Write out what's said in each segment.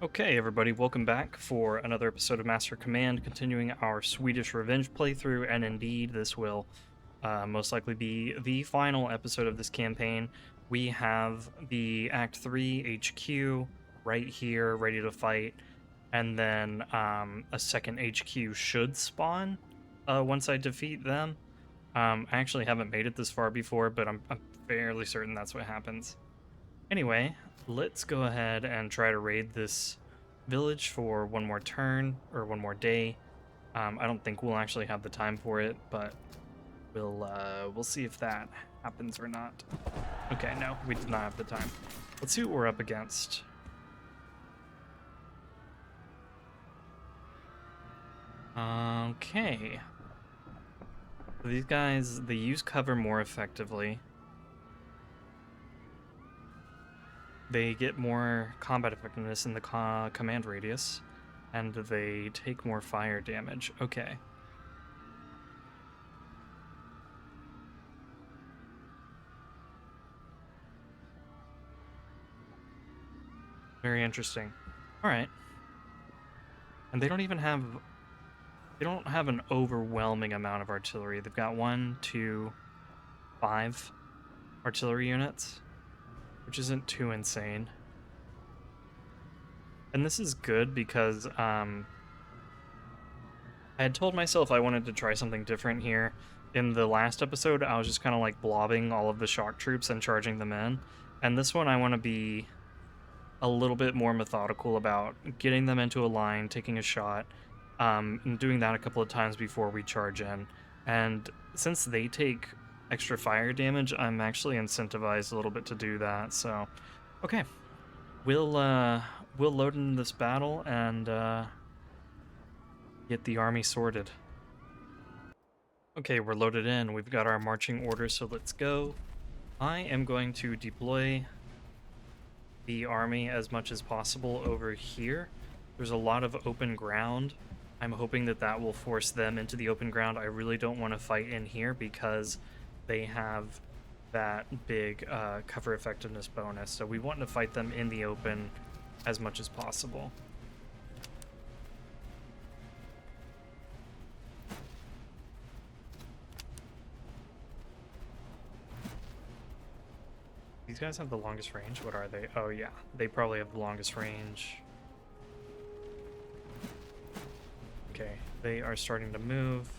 Okay, everybody, welcome back for another episode of Master Command, continuing our Swedish Revenge playthrough, and indeed, this will most likely be the final episode of this campaign. We have the Act 3 HQ right here, ready to fight, and then a second HQ should spawn once I defeat them. I actually haven't made it this far before, but I'm fairly certain that's what happens. Anyway, let's go ahead and try to raid this village for one more turn, or one more day. I don't think we'll actually have the time for it, but we'll see if that happens or not. Okay, no, we did not have the time. Let's see what we're up against. Okay. These guys, they use cover more effectively. They get more combat effectiveness in the command radius, and they take more fire damage. Okay. Very interesting. All right. And they don't have an overwhelming amount of artillery. They've got 1, 2, 5 artillery units, which isn't too insane. And this is good because I had told myself I wanted to try something different here. In the last episode, I was just kind of like blobbing all of the shock troops and charging them in. And this one, I want to be a little bit more methodical about getting them into a line, taking a shot, and doing that a couple of times before we charge in. And since they take extra fire damage, I'm actually incentivized a little bit to do that. So, okay, we'll load into this battle and get the army sorted. Okay, we're loaded in. We've got our marching order, so let's go. I am going to deploy the army as much as possible over here. There's a lot of open ground. I'm hoping that that will force them into the open ground. I really don't want to fight in here because they have that big cover effectiveness bonus. So we want to fight them in the open as much as possible. These guys have the longest range. What are they? Oh yeah, they probably have the longest range. Okay, they are starting to move.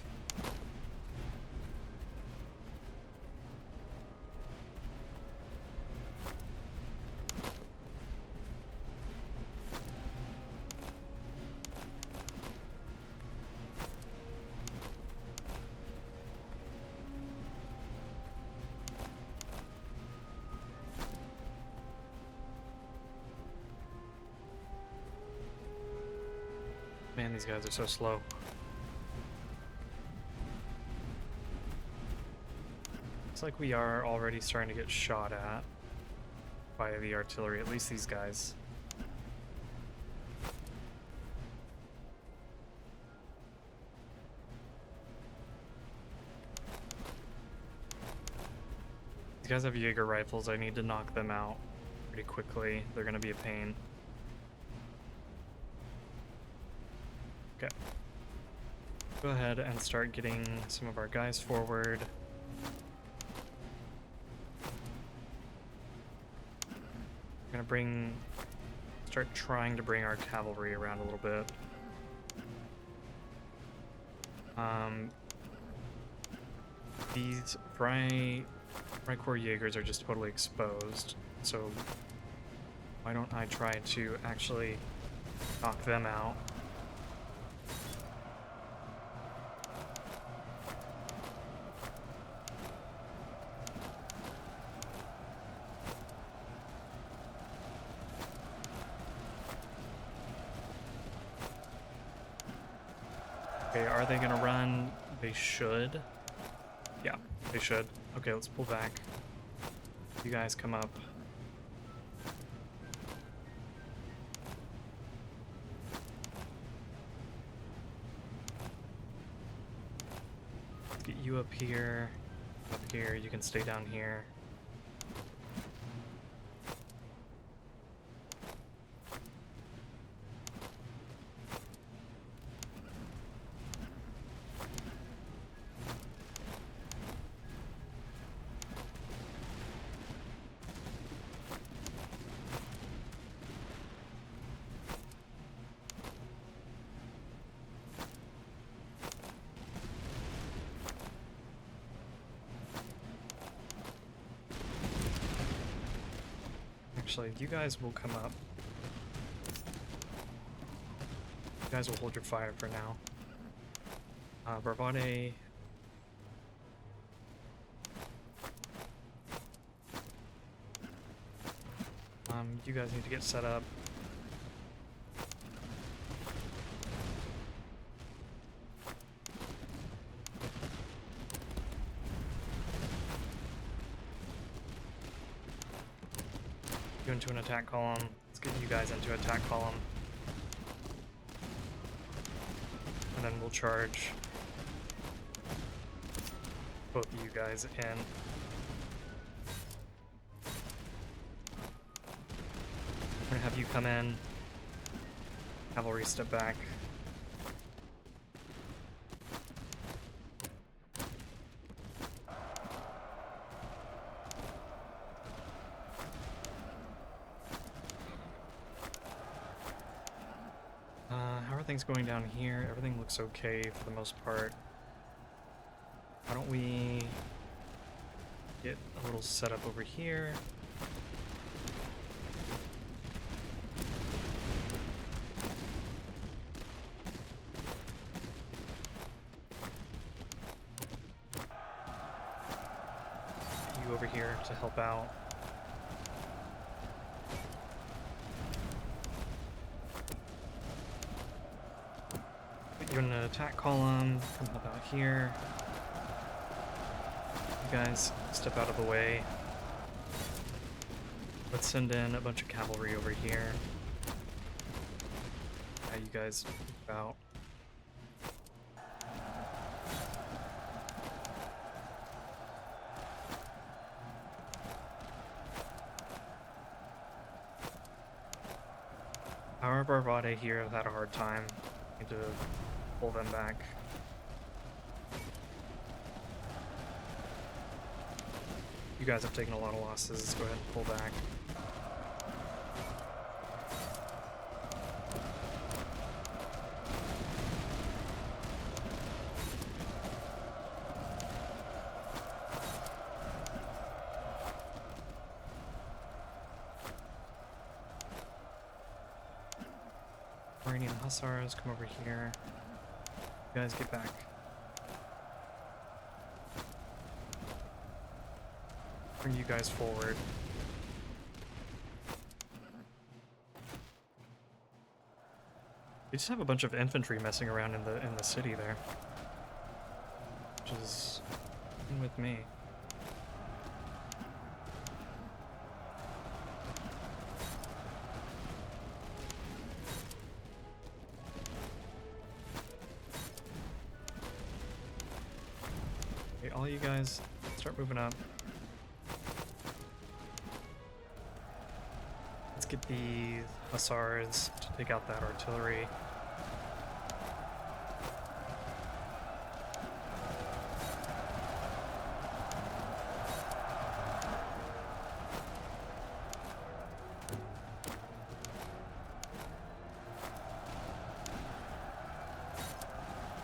Man, these guys are so slow. Looks like we are already starting to get shot at by the artillery, at least these guys. These guys have Jaeger rifles. I need to knock them out pretty quickly. They're going to be a pain. Okay. Go ahead and start getting some of our guys forward. We're gonna start trying to bring our cavalry around a little bit. These Freikorps Jaegers are just totally exposed, so why don't I try to actually knock them out? Okay, are they gonna run? They should. Yeah, they should. Okay, let's pull back. You guys come up. Let's get you up here. Up here, you can stay down here. Actually, you guys will come up. You guys will hold your fire for now. Bravade. You guys need to get set up. Go into an attack column. Let's get you guys into attack column. And then we'll charge both of you guys in. I'm gonna have you come in. Cavalry step back. How are things going down here? Everything looks okay for the most part. Why don't we get a little setup over here? You over here to help out. You're in an attack column. Come help out here. You guys step out of the way. Let's send in a bunch of cavalry over here. Yeah, you guys move out. Our Bravade here have had a hard time. Need to pull them back. You guys have taken a lot of losses. Let's go ahead and pull back. Iranian Hussars, come over here. You guys get back. Bring you guys forward. We just have a bunch of infantry messing around in the city there, which is fine with me. Okay, all you guys start moving up. Let's get the Hussars to take out that artillery.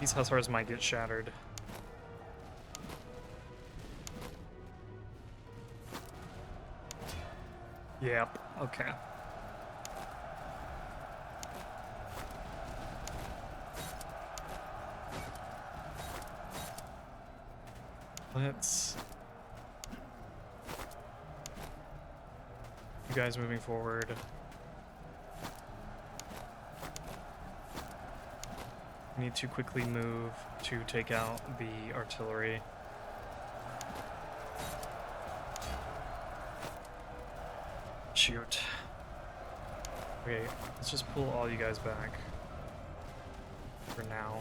These Hussars might get shattered. Yep, okay. Let's... You guys moving forward. We need to quickly move to take out the artillery. Shoot. Okay, let's just pull all you guys back. For now.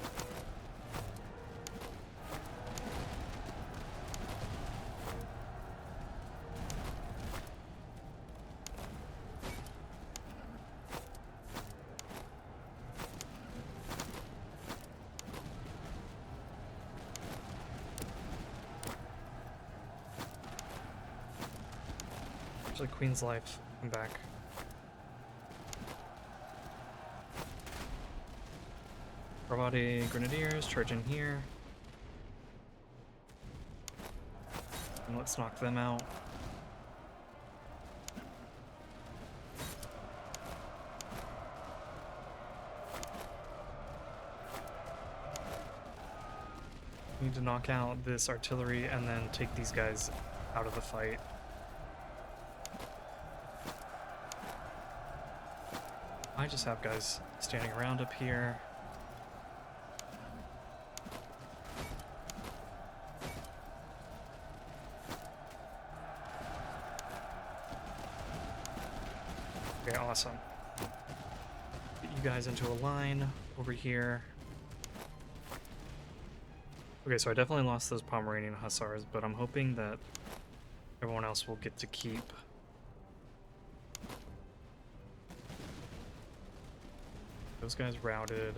Actually, Queen's Life, come back. Bravade Grenadiers, charge in here. And let's knock them out. Need to knock out this artillery and then take these guys out of the fight. I just have guys standing around up here. Okay, awesome. Get you guys into a line over here. Okay, so I definitely lost those Pomeranian Hussars, but I'm hoping that everyone else will get to keep those guys routed.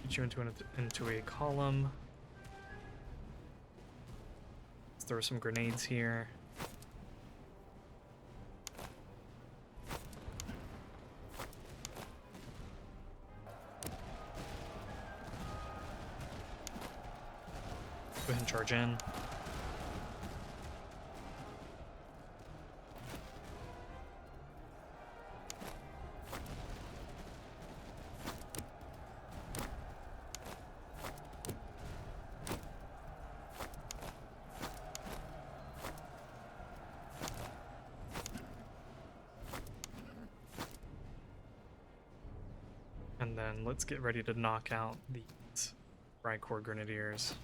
Get you into a column. Let's throw some grenades here. Go ahead and charge in. And then let's get ready to knock out these Freikorps Grenadiers.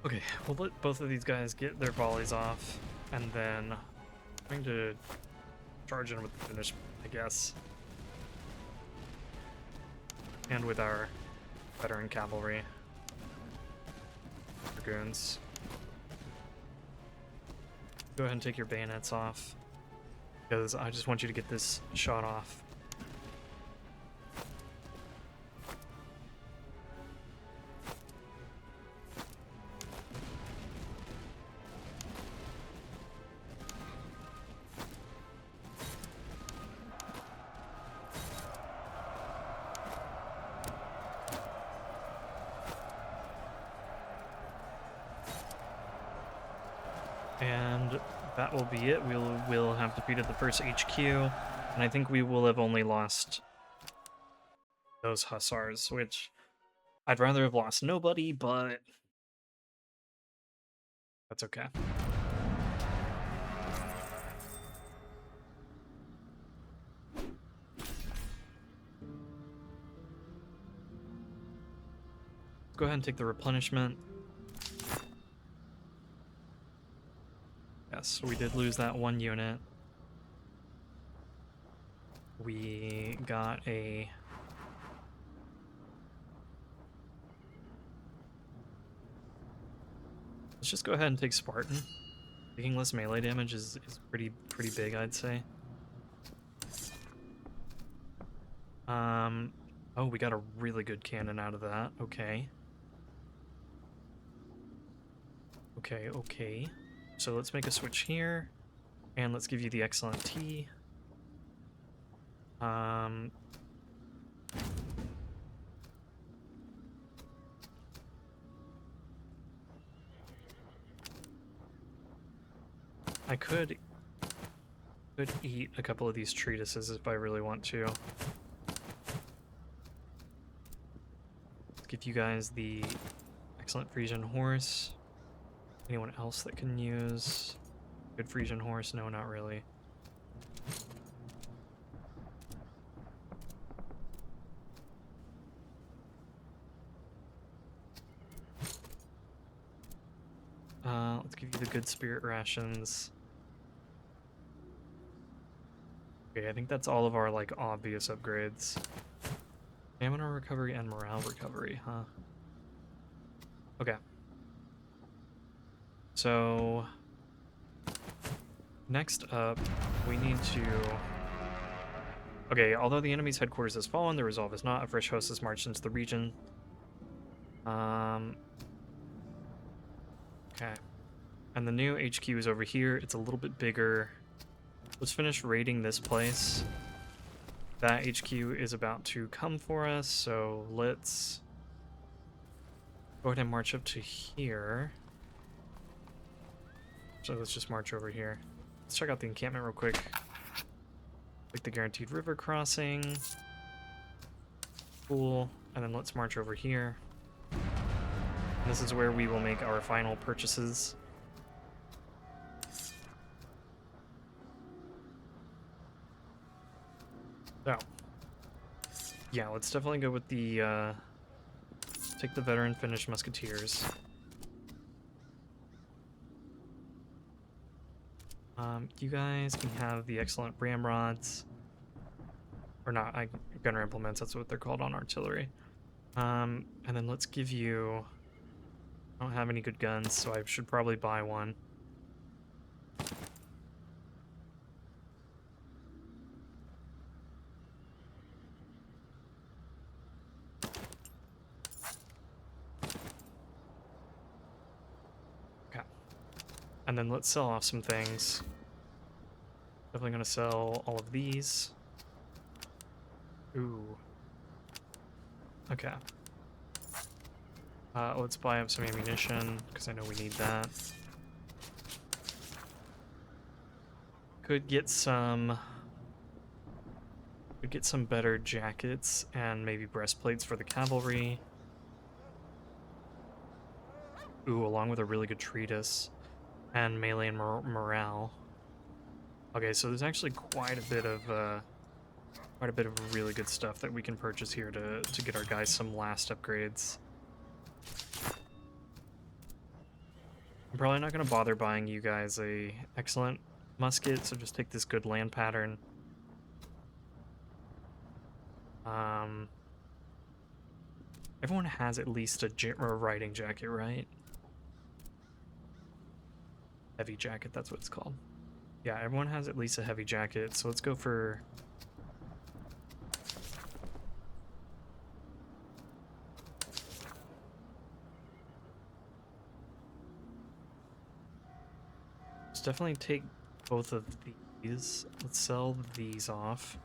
Okay, we'll let both of these guys get their volleys off, and then I'm going to charge in with the finish, I guess. And with our veteran cavalry. Dragoons. Go ahead and take your bayonets off, because I just want you to get this shot off. And that will be it. We'll have defeated the first HQ, and I think we will have only lost those Hussars, which I'd rather have lost nobody, but that's okay. Let's go ahead and take the replenishment. Yes, we did lose that one unit. We got a... Let's just go ahead and take Spartan. Taking less melee damage is pretty big, I'd say. Oh, we got a really good cannon out of that. Okay. Okay. So let's make a switch here, and let's give you the excellent T. I could eat a couple of these treatises if I really want to. Let's give you guys the excellent Frisian horse. Anyone else that can use good Frisian horse? No, not really. Let's give you the good spirit rations. Okay, I think that's all of our, like, obvious upgrades. Stamina recovery and morale recovery, huh? Okay. So Next up, we need to... Okay, although the enemy's headquarters has fallen, the resolve is not. A fresh host has marched into the region. Okay. And the new HQ is over here. It's a little bit bigger. Let's finish raiding this place. That HQ is about to come for us, so let's go ahead and march up to here. So let's just march over here. Let's check out the encampment real quick. Like the guaranteed river crossing. Cool. And then let's march over here. And this is where we will make our final purchases. So, yeah, let's definitely go with the, take the veteran Finnish musketeers. You guys can have the excellent ramrods. Or not, gunner implements, that's what they're called on artillery. And then let's give you... I don't have any good guns, so I should probably buy one. Okay. And then let's sell off some things. Definitely gonna sell all of these. Ooh. Okay. Let's buy up some ammunition, because I know we need that. Could get some better jackets and maybe breastplates for the cavalry. Ooh, along with a really good treatise and melee and morale. Okay, so there's actually quite a bit of really good stuff that we can purchase here to get our guys some last upgrades. I'm probably not going to bother buying you guys a excellent musket, so just take this good land pattern. Everyone has at least a riding jacket, right? Heavy jacket, that's what it's called. Yeah, everyone has at least a heavy jacket, so let's go for... Let's definitely take both of these. Let's sell these off.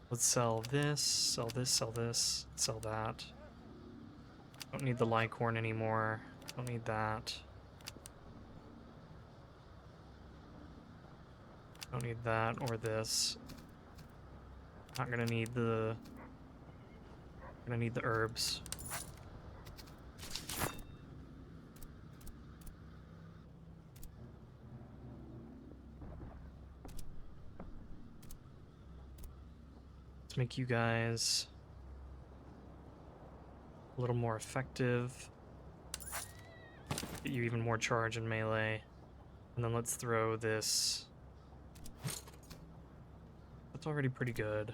Let's sell this, sell this, sell this, sell that. Don't need the Licorn anymore. Don't need that. Don't need that or this. Not gonna need the... Gonna need the herbs. Let's make you guys a little more effective. Get you even more charge in melee. And then let's throw this. That's already pretty good.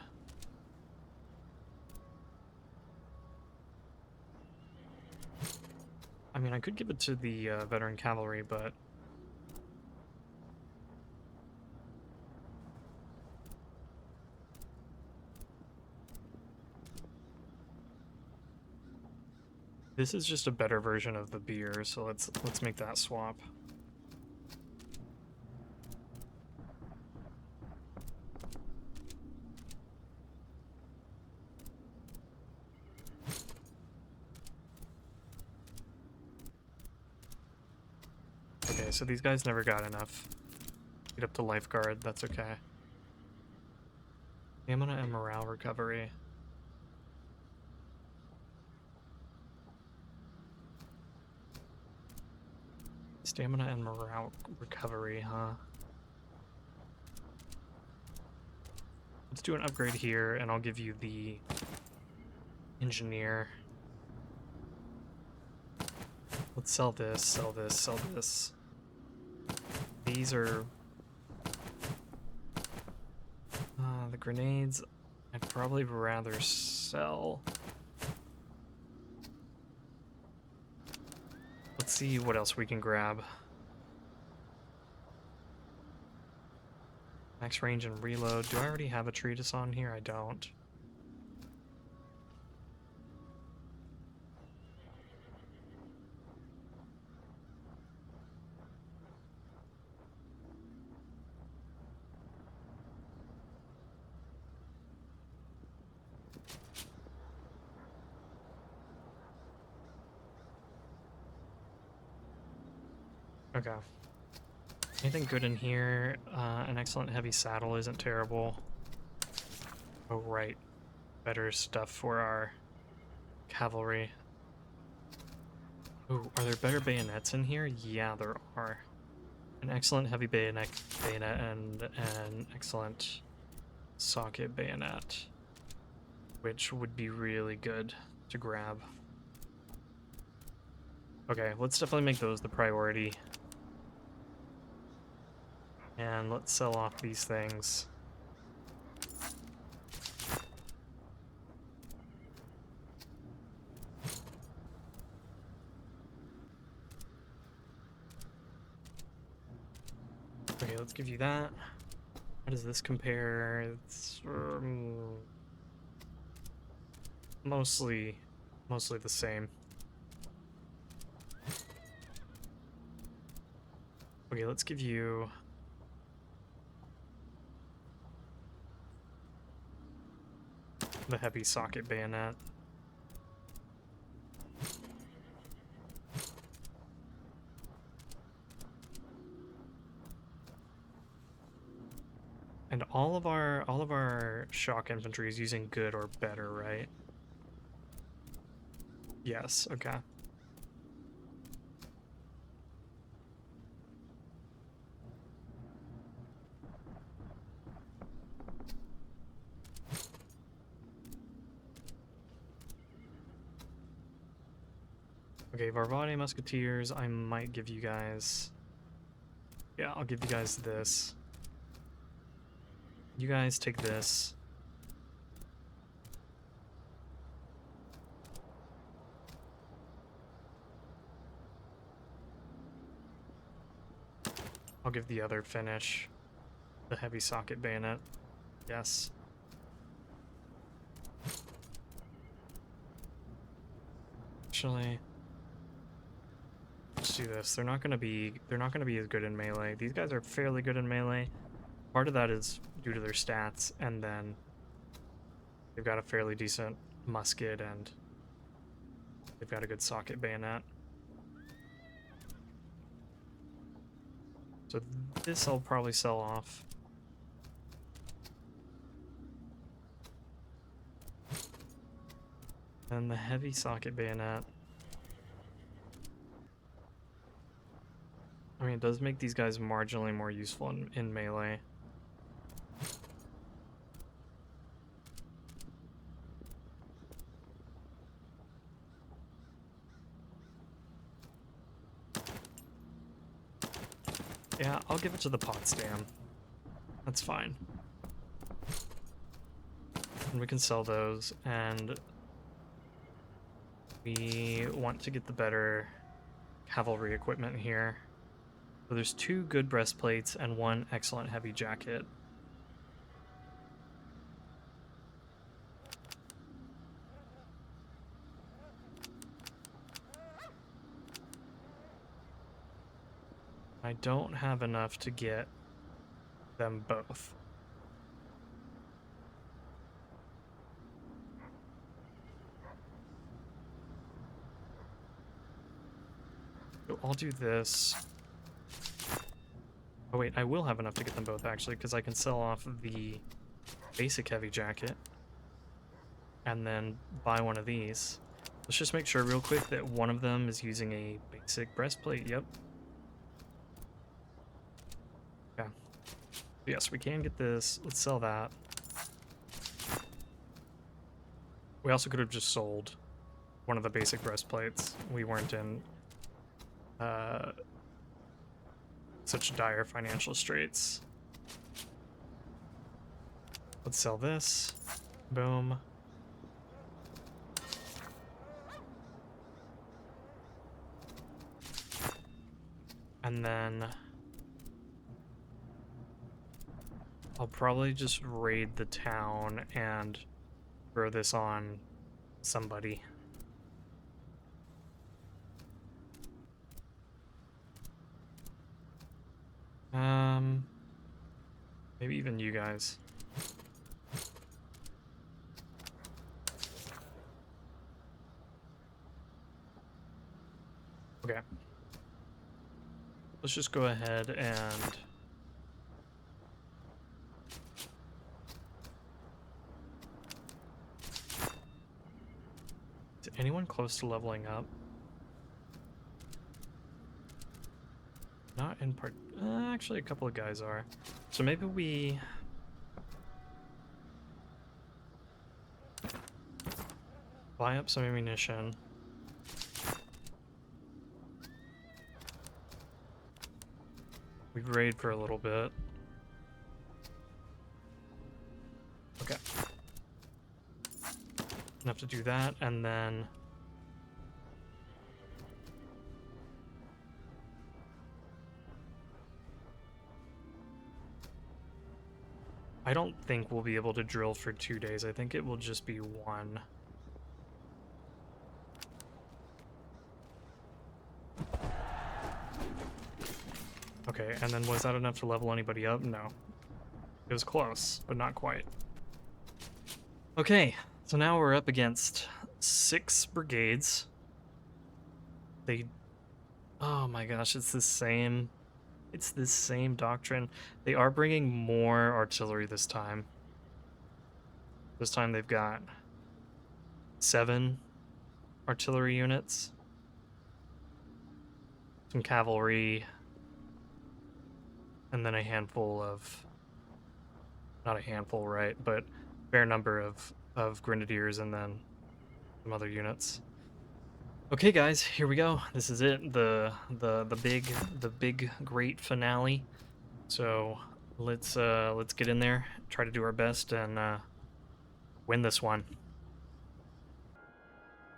I mean, I could give it to the veteran cavalry, but... This is just a better version of the beer, so let's make that swap. Okay, so these guys never got enough. Get up to lifeguard, that's okay. Stamina and morale recovery. Stamina and morale recovery, huh? Let's do an upgrade here, and I'll give you the engineer. Let's sell this, sell this, sell this. These are... the grenades, I'd probably rather sell. let's see what else we can grab. Max range and reload. Do I already have a treatise on here? I don't. Okay. Anything good in here? An excellent heavy saddle isn't terrible. Oh, right. Better stuff for our cavalry. Ooh, are there better bayonets in here? Yeah, there are. An excellent heavy bayonet and an excellent socket bayonet, which would be really good to grab. Okay, let's definitely make those the priority. And let's sell off these things. Okay, let's give you that. How does this compare? It's mostly the same. Okay, let's give you the heavy socket bayonet. And all of our shock infantry is using good or better, right? Yes, okay. Okay, Varvade Musketeers, I might give you guys... Yeah, I'll give you guys this. You guys take this. I'll give the other finish. The heavy socket bayonet. Yes. Actually... let's do this. They're not gonna be as good in melee. These guys are fairly good in melee. Part of that is due to their stats, and then they've got a fairly decent musket, and they've got a good socket bayonet. So this I'll probably sell off. And the heavy socket bayonet. I mean, it does make these guys marginally more useful in melee. Yeah, I'll give it to the Potsdam. That's fine. And we can sell those, and we want to get the better cavalry equipment here. So there's 2 good breastplates and 1 excellent heavy jacket. I don't have enough to get them both. So I'll do this. Oh wait, I will have enough to get them both actually, because I can sell off the basic heavy jacket and then buy one of these. Let's just make sure real quick that one of them is using a basic breastplate. Yep. Okay. Yes, we can get this. Let's sell that. We also could have just sold one of the basic breastplates. We weren't in such dire financial straits. Let's sell this. Boom. And then I'll probably just raid the town and throw this on somebody. Maybe even you guys. Okay. Let's just go ahead and is anyone close to leveling up? Not in part. Actually, a couple of guys are. So maybe we buy up some ammunition. We raid for a little bit. Okay. Enough to do that, and then I don't think we'll be able to drill for 2 days. I think it will just be one. Okay, and then was that enough to level anybody up? No. It was close, but not quite. Okay, so now we're up against 6 brigades. Oh my gosh, it's the same doctrine. They are bringing more artillery this time. This time they've got 7 artillery units, some cavalry, and then a handful of, not a handful, right, but fair number of grenadiers, and then some other units. Okay, guys, here we go. This is it, the big great finale. So let's get in there, try to do our best, and win this one.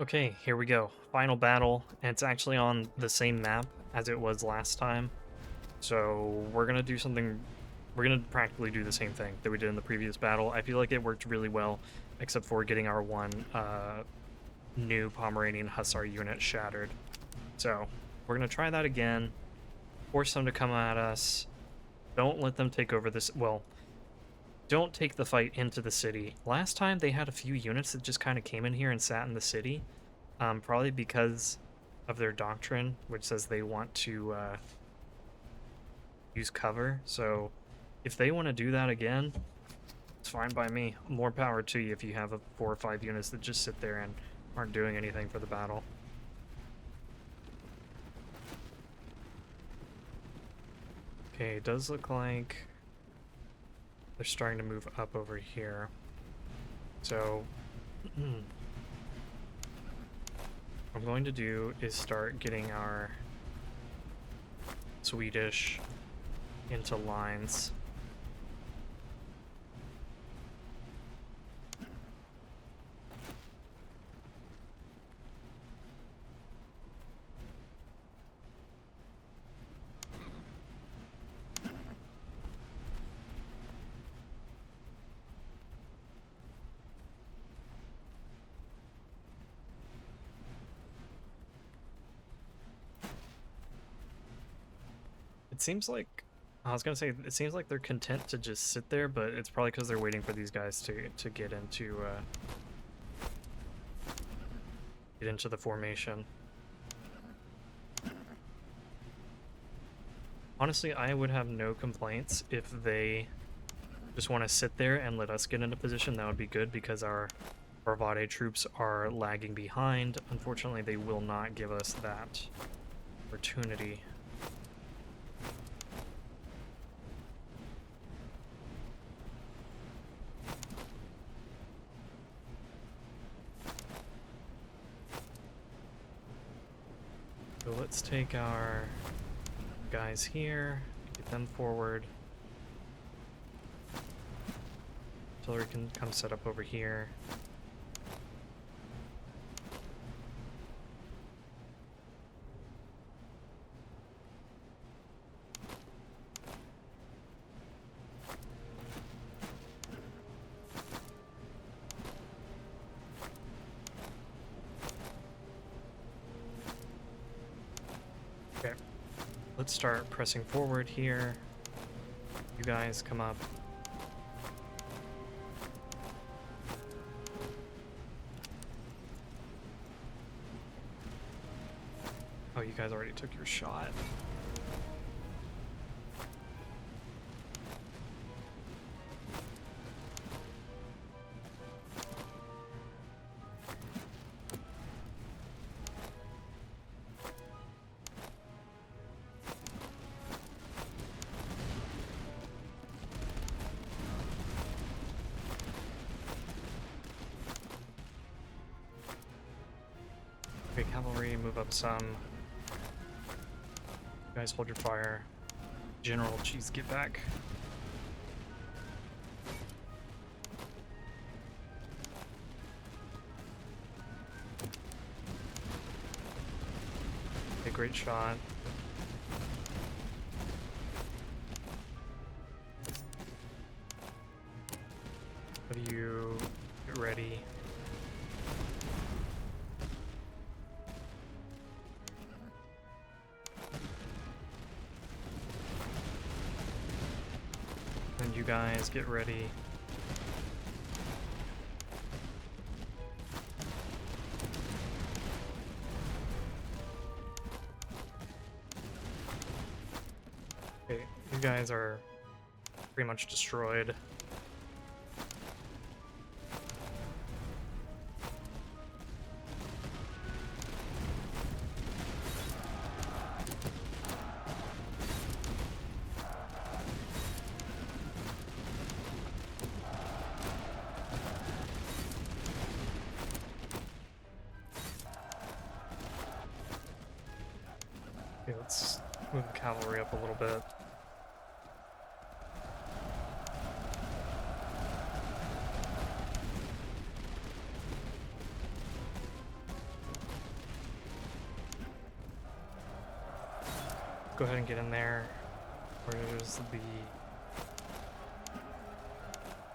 Okay, here we go. Final battle, and it's actually on the same map as it was last time. So we're gonna do something. We're gonna practically do the same thing that we did in the previous battle. I feel like it worked really well, except for getting our one new Pomeranian Hussar unit shattered. So we're gonna try that again. Force them to come at us. Don't let them take over this. Well, don't take the fight into the city. Last time they had a few units that just kind of came in here and sat in the city, probably because of their doctrine, which says they want to use cover. So if they want to do that again, it's fine by me. More power to you if you have 4 or 5 units that just sit there and aren't doing anything for the battle. Okay, it does look like they're starting to move up over here. So what I'm going to do is start getting our Swedish into lines. It seems like, I was gonna say, it seems like they're content to just sit there, but it's probably because they're waiting for these guys to get into the formation. Honestly, I would have no complaints if they just want to sit there and let us get into position. That would be good, because our Vade troops are lagging behind. Unfortunately, they will not give us that opportunity. So let's take our guys here, get them forward. Artillery can come set up over here. let's start pressing forward here. You guys come up. Oh, you guys already took your shot. Okay, cavalry, move up some. You guys hold your fire. General, jeez, get back. Okay, great shot. What do you get ready? And you guys get ready. Okay, you guys are pretty much destroyed. Okay, let's move the cavalry up a little bit. Go ahead and get in there. Where's the...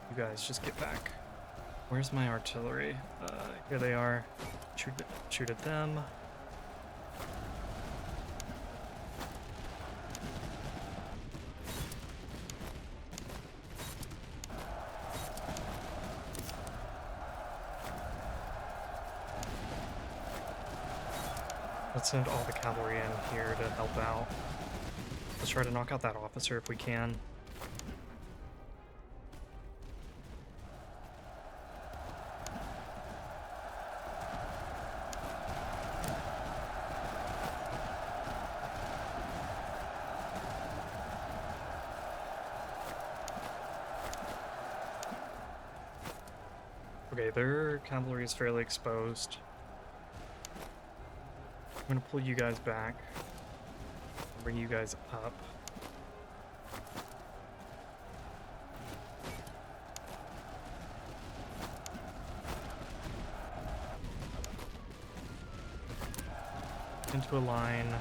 You guys just get back. Where's my artillery? Here they are. Shoot at them. Let's send all the cavalry in here to help out. Let's try to knock out that officer if we can. Okay, their cavalry is fairly exposed. I'm gonna pull you guys back. Bring you guys up. Into a line.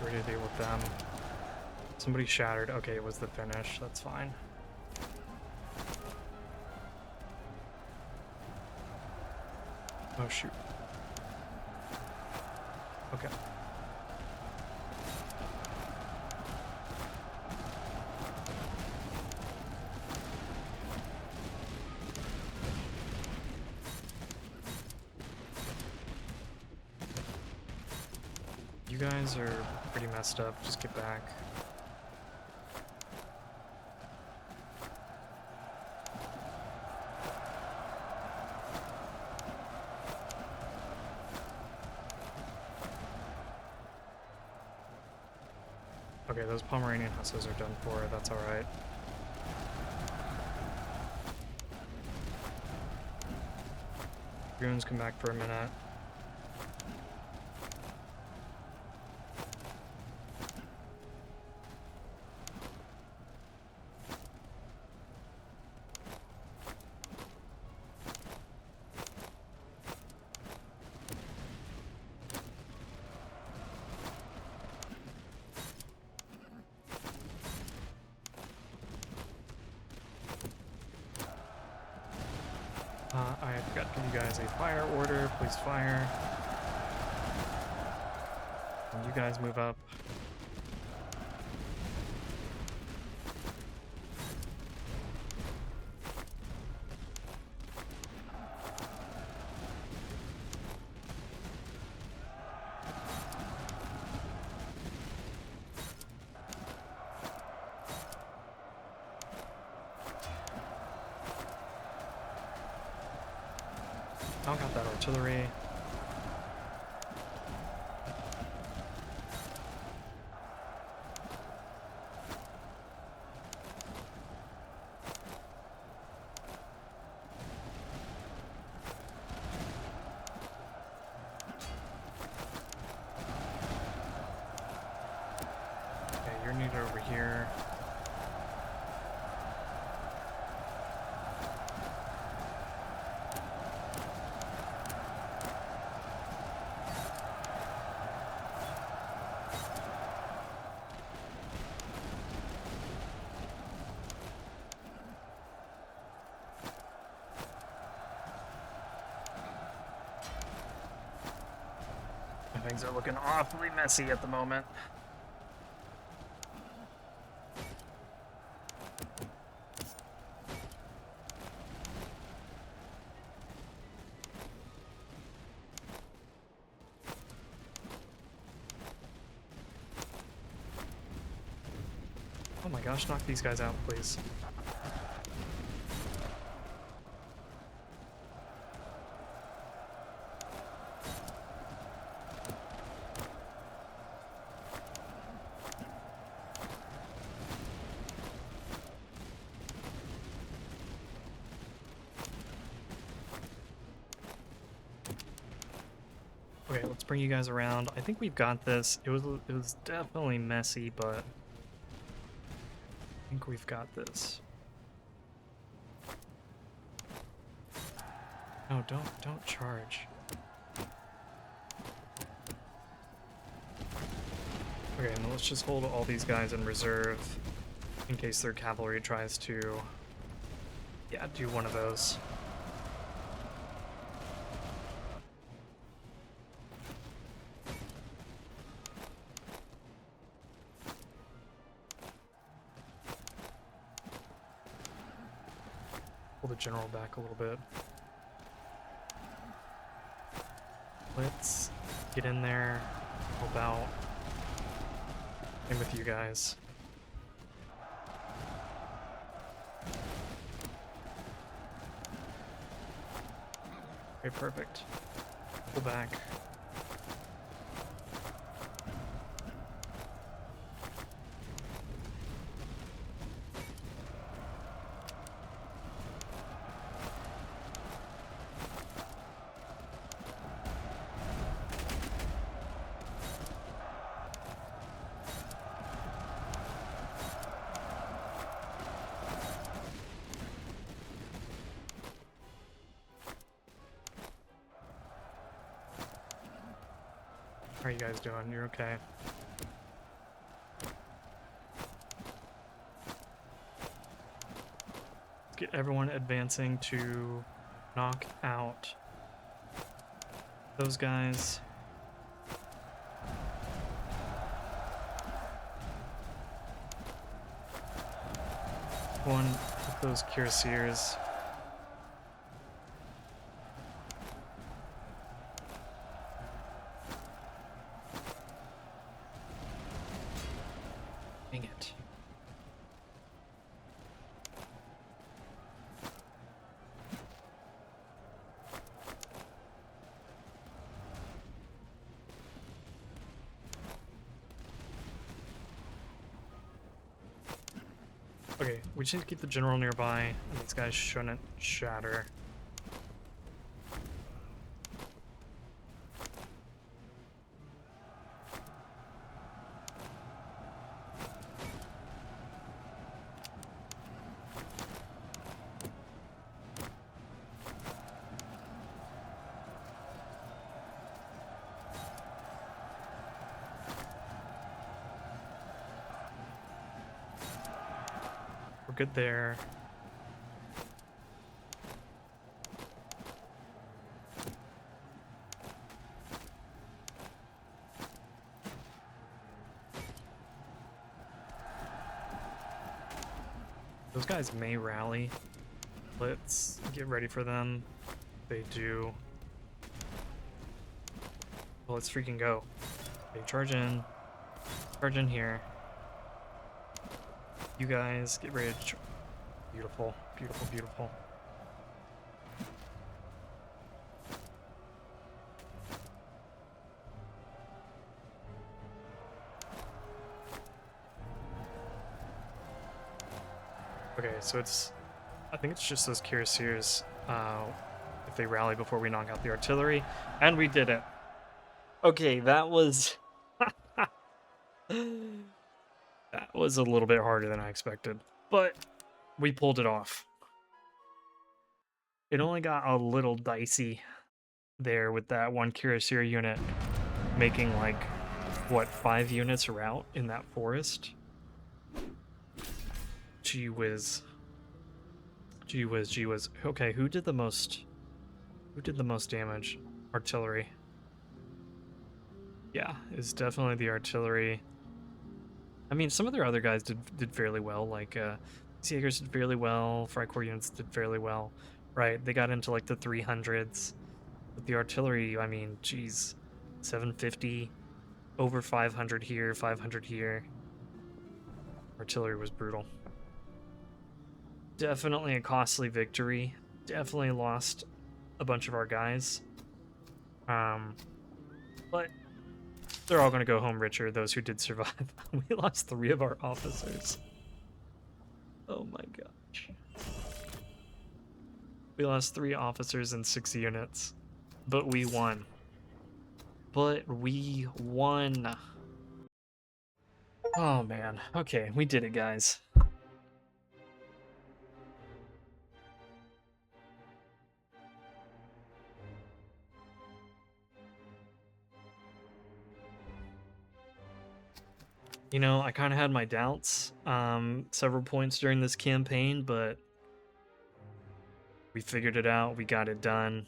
Ready to deal with them. Somebody shattered. Okay, it was the finish. That's fine. Oh shoot. Okay. You guys are pretty messed up. Just get back. Okay, those Pomeranian hussies are done for. That's alright. Dragoons come back for a minute. I forgot to give you guys a fire order. Please fire. And you guys move up. I got that artillery. Okay, you're needed over here. Things are looking awfully messy at the moment. Oh my gosh, knock these guys out, please. Okay, let's bring you guys around. I think we've got this. It was definitely messy, but I think we've got this. No, don't charge. Okay, now let's just hold all these guys in reserve in case their cavalry tries to, yeah, do one of those. Pull the general back a little bit. Let's get in there, help out. Same with you guys. Okay, perfect. Pull back. How are you guys doing? You're okay. Let's get everyone advancing to knock out those guys. One with those cuirassiers. Dang it. Okay, we just need to keep the general nearby, and these guys shouldn't shatter. We're good there. Those guys may rally. Let's get ready for them. They do. Well, let's freaking go. Okay, charge in. Charge in here. You guys get ready to beautiful, beautiful, beautiful. Okay, so it's... I think it's just those cuirassiers, if they rally before we knock out the artillery. And we did it. Okay, that was... that was a little bit harder than I expected. But we pulled it off. It only got a little dicey there with that one cuirassier unit making, like, what, 5 units route in that forest? Gee whiz. Gee whiz, gee whiz. Okay, who did the most damage? Artillery. Yeah, it's definitely the artillery. I mean, some of their other guys did fairly well, like, Seagers did fairly well, Freikorps units did fairly well. Right, they got into, like, the 300s. But the artillery, I mean, geez, 750, over 500 here, 500 here. Artillery was brutal. Definitely a costly victory. Definitely lost a bunch of our guys. But they're all going to go home richer, those who did survive. We lost 3 of our officers. Oh my gosh. We lost 3 officers and 6 units. But we won. But we won. Oh man. Okay, we did it, guys. You know, I kind of had my doubts several points during this campaign, but we figured it out. We got it done.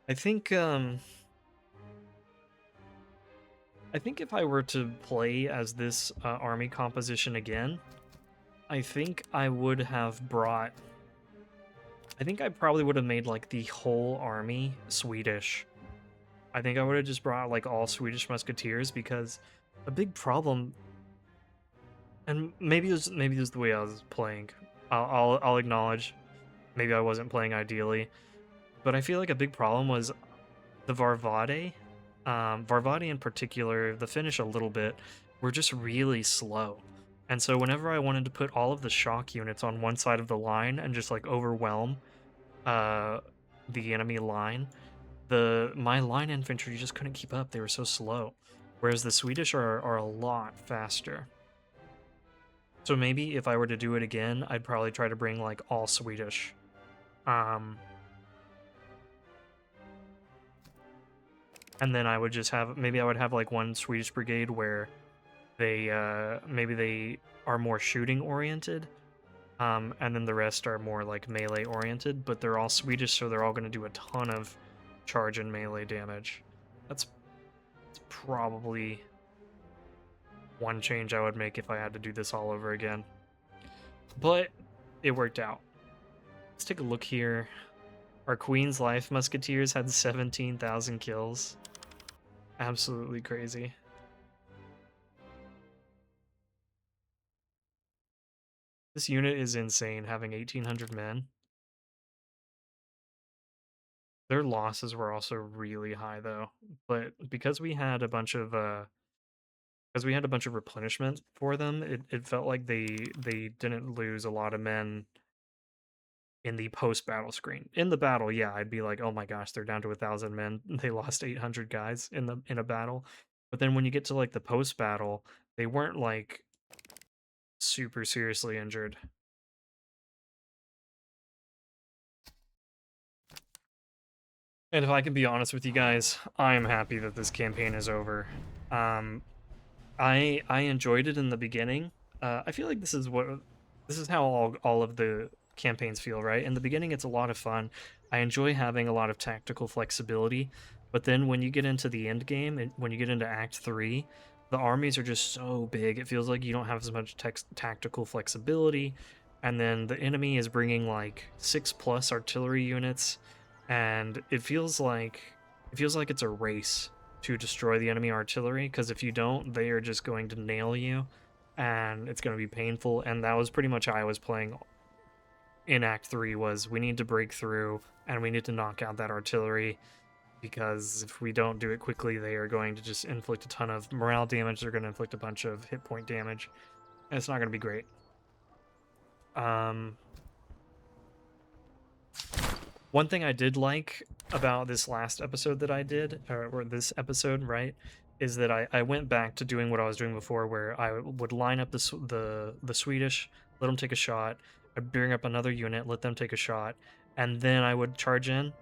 I think if I were to play as this army composition again, I think I would have brought... I think I probably would have made, like, the whole army Swedish. I think I would have just brought, like, all Swedish musketeers, because a big problem... And maybe it was the way I was playing. I'll acknowledge. Maybe I wasn't playing ideally. But I feel like a big problem was the Varvade. Varvade in particular, the Finnish a little bit, were just really slow. And so whenever I wanted to put all of the shock units on one side of the line and just, like, overwhelm the enemy line, my line infantry just couldn't keep up. They were so slow. Whereas the Swedish are a lot faster. So maybe if I were to do it again, I'd probably try to bring, like, all Swedish. And then I would just have, maybe I would have, like, one Swedish brigade where they, maybe they are more shooting oriented. And then the rest are more, like, melee oriented, but they're all Swedish, so they're all going to do a ton of charge and melee damage. That's probably one change I would make if I had to do this all over again. But it worked out. Let's take a look here. Our Queen's Life Musketeers had 17,000 kills. Absolutely crazy. This unit is insane, having 1,800 men. Their losses were also really high, though. But because we had a bunch of replenishment for them, it felt like they didn't lose a lot of men in the post-battle screen. In the battle, yeah, I'd be like, oh my gosh, they're down to 1,000 men. They lost 800 guys in a battle. But then when you get to, like, the post-battle, they weren't, like, super seriously injured. And if I can be honest with you guys, I am happy that this campaign is over. I enjoyed it in the beginning. I feel like this is how all of the campaigns feel, right? In the beginning, it's a lot of fun. I enjoy having a lot of tactical flexibility, but then when you get into the end game, and when you get into Act 3, the armies are just so big, it feels like you don't have as much tactical flexibility, and then the enemy is bringing, like, 6+ artillery units, and it feels like it's a race to destroy the enemy artillery, because if you don't, they are just going to nail you, and it's going to be painful. And that was pretty much how I was playing in Act 3, was we need to break through, and we need to knock out that artillery, because if we don't do it quickly, they are going to just inflict a ton of morale damage, they're going to inflict a bunch of hit point damage, and it's not going to be great. One thing I did like about this last episode that I did, or this episode, right, is that I went back to doing what I was doing before, where I would line up the Swedish, let them take a shot, I'd bring up another unit, let them take a shot, and then I would charge in.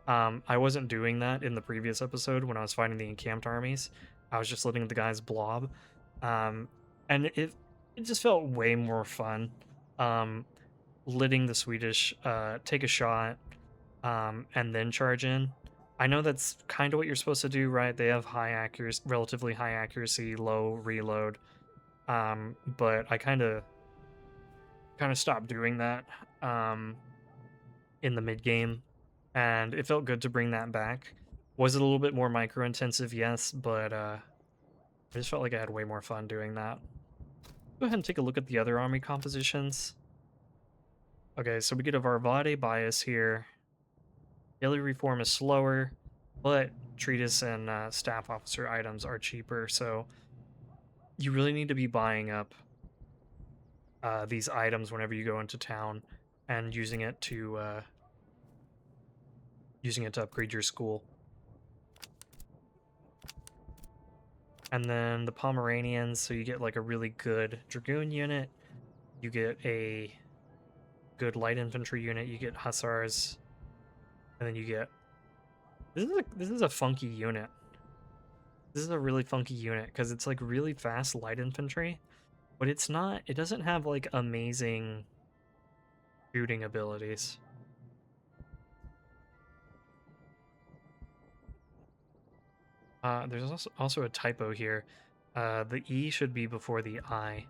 I wasn't doing that in the previous episode when I was fighting the encamped armies. I was just letting the guys blob, um, and it just felt way more fun. Letting the Swedish take a shot, and then charge in. I know that's kind of what you're supposed to do, right? They have high accuracy, relatively high accuracy, low reload. But I kind of stopped doing that in the mid game, and it felt good to bring that back. Was it a little bit more micro intensive? Yes, but I just felt like I had way more fun doing that. Go ahead and take a look at the other army compositions. Okay, so we get a Varvade bias here. Daily reform is slower, but treatise and staff officer items are cheaper, so you really need to be buying up these items whenever you go into town and using it to upgrade your school. And then the Pomeranians, so you get like a really good dragoon unit, you get a good light infantry unit, you get hussars, and then you get this is a funky unit. This is a really funky unit because it's like really fast light infantry, but it doesn't have like amazing shooting abilities. There's also a typo here. The E should be before the I.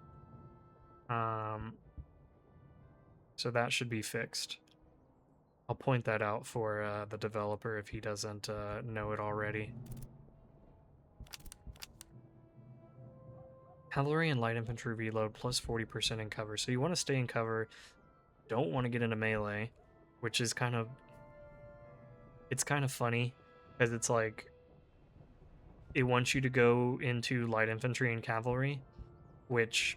So that should be fixed. I'll point that out for the developer if he doesn't know it already. Cavalry and light infantry reload plus 40% in cover. So you want to stay in cover. Don't want to get into melee, which is kind of funny because it's like it wants you to go into light infantry and cavalry, which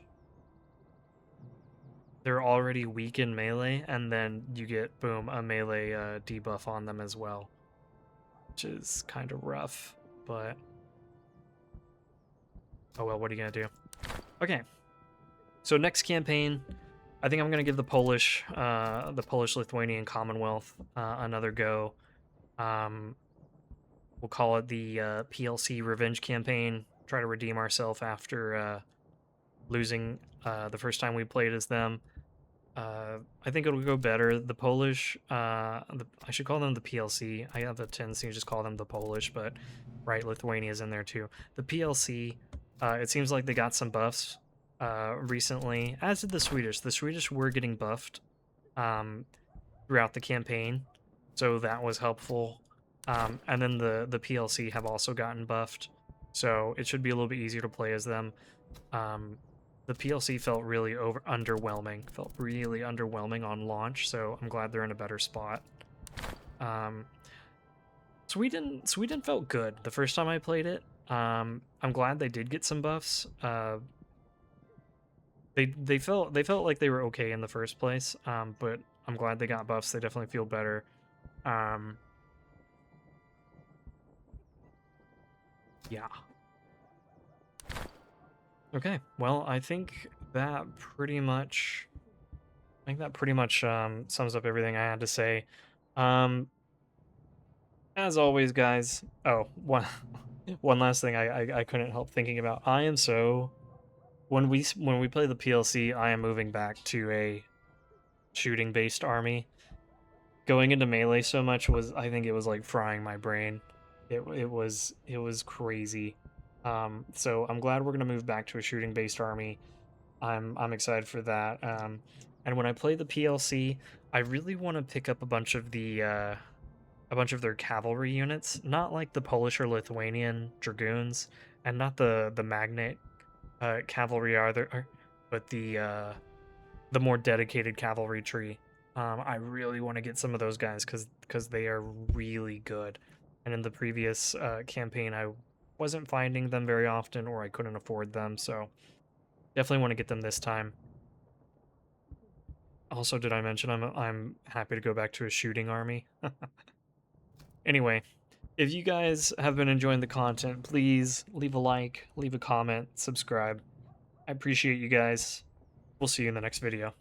they're already weak in melee, and then you get, boom, a melee debuff on them as well, which is kind of rough, but oh well, what are you gonna do? Okay, so next campaign, I think I'm gonna give the Polish-Lithuanian Commonwealth another go. We'll call it the PLC Revenge Campaign. Try to redeem ourselves after losing the first time we played as them. I think it'll go better. The Polish, I should call them the PLC. I have a tendency to just call them the Polish, but right, Lithuania's in there too. The PLC, it seems like they got some buffs recently, as did the Swedish. The Swedish were getting buffed throughout the campaign, so that was helpful. And then the PLC have also gotten buffed, so it should be a little bit easier to play as them. The PLC felt really underwhelming on launch, so I'm glad they're in a better spot. Sweden felt good the first time I played it. I'm glad they did get some buffs. They felt like they were okay in the first place, but I'm glad they got buffs. They definitely feel better. Yeah. Okay, well, I think that pretty much sums up everything I had to say. As always, guys. Oh, one last thing I couldn't help thinking about. I am so when we play the PLC, I am moving back to a shooting based army. Going into melee so much I think it was like frying my brain. It was crazy. So I'm glad we're gonna move back to a shooting based army. I'm excited for that. And when I play the PLC, I really want to pick up a bunch of their cavalry units, not like the Polish or Lithuanian dragoons, and not the Magnate cavalry either, but the more dedicated cavalry tree. I really want to get some of those guys because they are really good. And in the previous campaign, I wasn't finding them very often, or I couldn't afford them, so definitely want to get them this time. Also, did I mention I'm happy to go back to a shooting army? Anyway, if you guys have been enjoying the content, please leave a like, leave a comment, subscribe. I appreciate you guys. We'll see you in the next video.